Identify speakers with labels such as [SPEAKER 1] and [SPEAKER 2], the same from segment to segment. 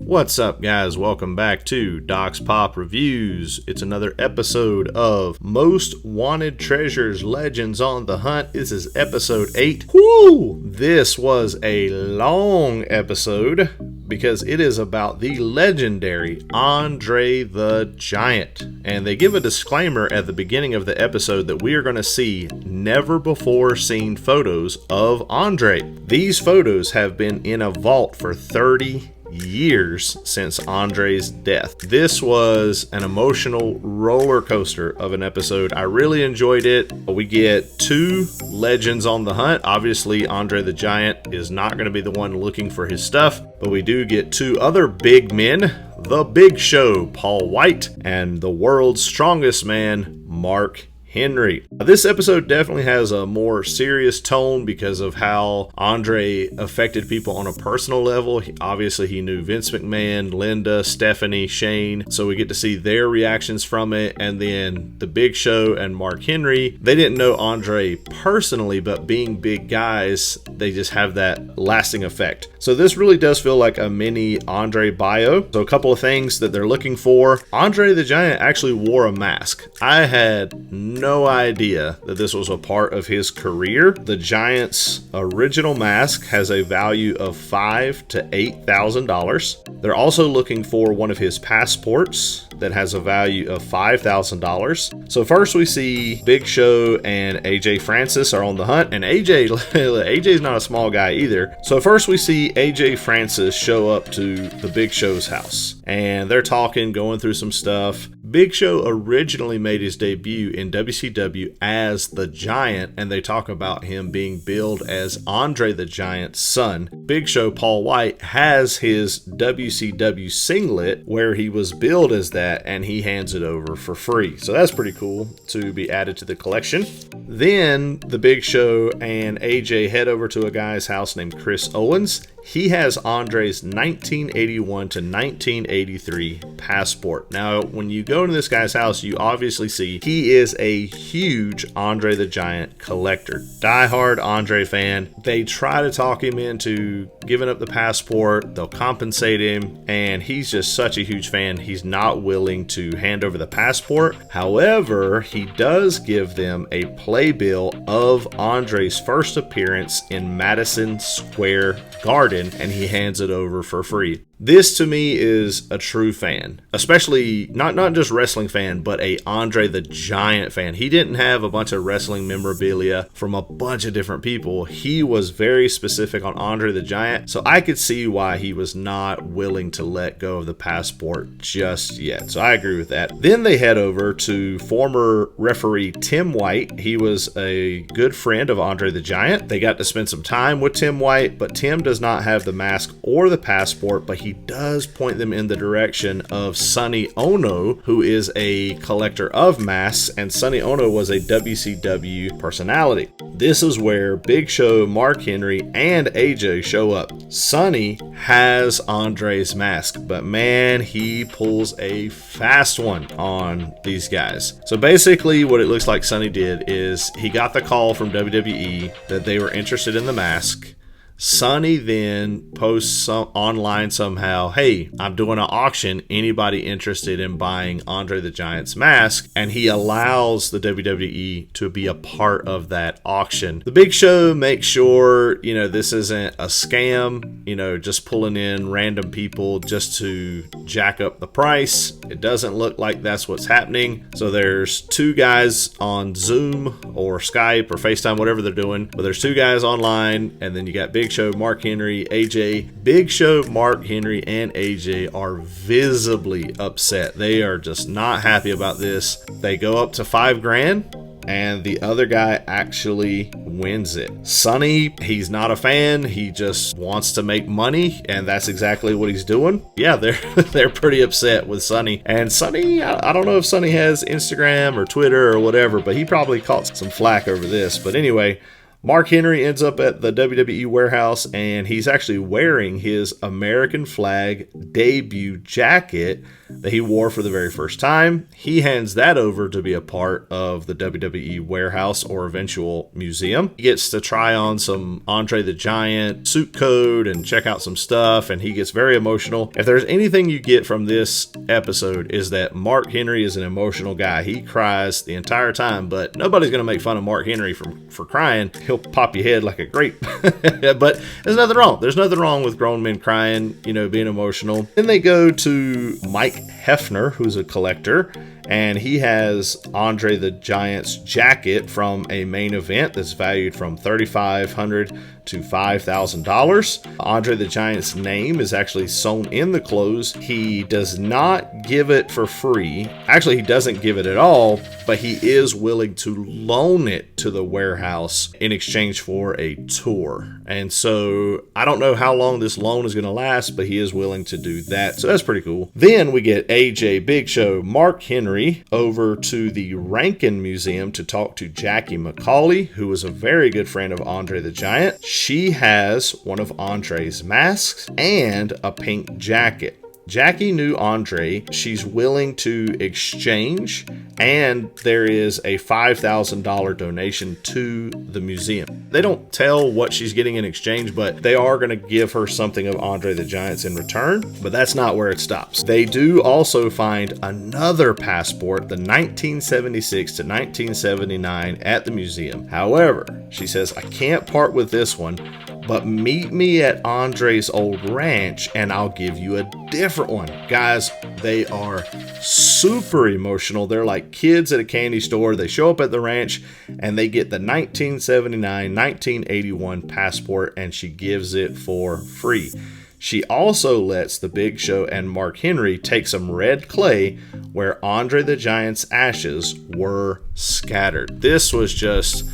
[SPEAKER 1] What's up, guys? Welcome back to Doc's Pop Reviews. It's another episode of Most Wanted Treasures Legends on the Hunt. This is episode 8. Woo! This was a long episode because it is about the legendary André the Giant. And they give a disclaimer at the beginning of the episode that we are going to see never before seen photos of André. These photos have been in a vault for 30 years since André's death. This was an emotional roller coaster of an episode. I really enjoyed it. We get two legends on the hunt. Obviously, André the Giant is not going to be the one looking for his stuff, but we do get two other big men, the Big Show, Paul White, and the world's strongest man, Mark Henry. This episode definitely has a more serious tone because of how André affected people on a personal level. Obviously, he knew Vince McMahon, Linda, Stephanie, Shane, so we get to see their reactions from it. And then the Big Show and Mark Henry, they didn't know André personally, but being big guys, they just have that lasting effect. So this really does feel like a mini André bio. So a couple of things that they're looking for. André the Giant actually wore a mask. I had no idea that this was a part of his career. The Giant's original mask has a value of $5,000 to $8,000. They're also looking for one of his passports that has a value of $5,000. So first we see Big Show and AJ Francis are on the hunt, and AJ's not a small guy either. So first we see AJ Francis show up to the Big Show's house, and they're talking, going through some stuff. Big Show originally made his debut in WCW as the Giant, and they talk about him being billed as André the Giant's son. Big Show Paul White has his WCW singlet where he was billed as that, and he hands it over for free. So that's pretty cool to be added to the collection. Then the Big Show and AJ head over to a guy's house named Chris Owens. He has André's 1981 to 1983 passport. Now, when you go to this guy's house, you obviously see he is a huge André the Giant collector. Diehard André fan. They try to talk him into giving up the passport. They'll compensate him, and he's just such a huge fan. He's not willing to hand over the passport. However, he does give them a playbill of André's first appearance in Madison Square Garden, and he hands it over for free. This to me is a true fan, especially not just wrestling fan, but a André the Giant fan. He didn't have a bunch of wrestling memorabilia from a bunch of different people. He was very specific on André the Giant, so I could see why he was not willing to let go of the passport just yet. So I agree with that. Then they head over to former referee Tim White. He was a good friend of André the Giant. They got to spend some time with Tim White, but Tim does not have the mask or the passport, but he does point them in the direction of Sonny Ono, who is a collector of masks, and Sonny Ono was a WCW personality. This is where Big Show, Mark Henry, and AJ show up. Sonny has André's mask, but man, he pulls a fast one on these guys. So basically what it looks like Sonny did is he got the call from WWE that they were interested in the mask. Sonny then posts online somehow, hey, I'm doing an auction, anybody interested in buying André the Giant's mask? And he allows the WWE to be a part of that auction. The Big Show makes sure, this isn't a scam, just pulling in random people just to jack up the price. It doesn't look like that's what's happening. So there's two guys on Zoom or Skype or FaceTime, whatever they're doing, but there's two guys online, and then you got Big Show, Mark Henry, AJ. Big Show, Mark Henry, and AJ are visibly upset. They are just not happy about this. They go up to $5,000, and the other guy actually wins it. Sonny, he's not a fan. He just wants to make money, and that's exactly what he's doing. Yeah, they're pretty upset with Sonny. And Sonny, I don't know if Sonny has Instagram or Twitter or whatever, but he probably caught some flack over this. But anyway, Mark Henry ends up at the WWE warehouse, and he's actually wearing his American flag debut jacket that he wore for the very first time. He hands that over to be a part of the WWE warehouse or eventual museum. He gets to try on some André the Giant suit code and check out some stuff, and he gets very emotional. If there's anything you get from this episode, is that Mark Henry is an emotional guy. He cries the entire time, but nobody's going to make fun of Mark Henry for crying. He'll pop your head like a grape. But there's nothing wrong. There's nothing wrong with grown men crying, being emotional. Then they go to Mike Hefner, who's a collector, and he has André the Giant's jacket from a main event that's valued from $3,500 to $5,000. André the Giant's name is actually sewn in the clothes. He does not give it for free. Actually, he doesn't give it at all, but he is willing to loan it to the warehouse in exchange for a tour. And so I don't know how long this loan is going to last, but he is willing to do that. So that's pretty cool. Then we get AJ, Big Show, Mark Henry over to the Rankin Museum to talk to Jackie McCauley, who was a very good friend of André the Giant. She has one of André's masks and a pink jacket. Jackie knew André. She's willing to exchange, and there is a $5,000 donation to the museum. They don't tell what she's getting in exchange, but they are going to give her something of André the Giant's in return, but that's not where it stops. They do also find another passport, the 1976 to 1979 at the museum. However, she says, I can't part with this one, but meet me at André's old ranch and I'll give you a different one. Guys, they are super emotional. They're like kids at a candy store. They show up at the ranch and they get the 1979-1981 passport, and she gives it for free. She also lets the Big Show and Mark Henry take some red clay where André the Giant's ashes were scattered. This was just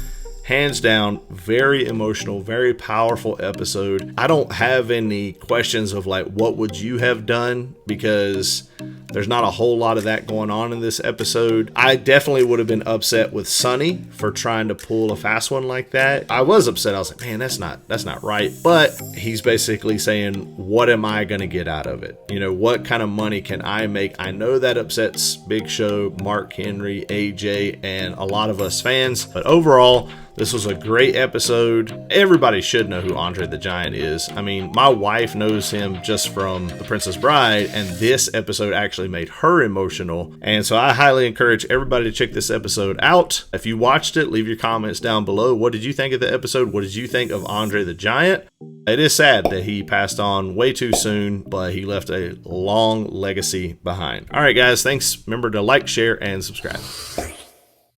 [SPEAKER 1] hands down, very emotional, very powerful episode. I don't have any questions of like, what would you have done? Because there's not a whole lot of that going on in this episode. I definitely would have been upset with Sonny for trying to pull a fast one like that. I was upset. I was like, man, that's not right. But he's basically saying, what am I going to get out of it? What kind of money can I make? I know that upsets Big Show, Mark Henry, AJ, and a lot of us fans. But overall, this was a great episode. Everybody should know who André the Giant is. I mean, my wife knows him just from The Princess Bride, and this episode actually made her emotional. And so I highly encourage everybody to check this episode out. If you watched it, leave your comments down below. What did you think of the episode? What did you think of André the Giant? It is sad that he passed on way too soon, but he left a long legacy behind. All right, guys, thanks. Remember to like, share, and subscribe.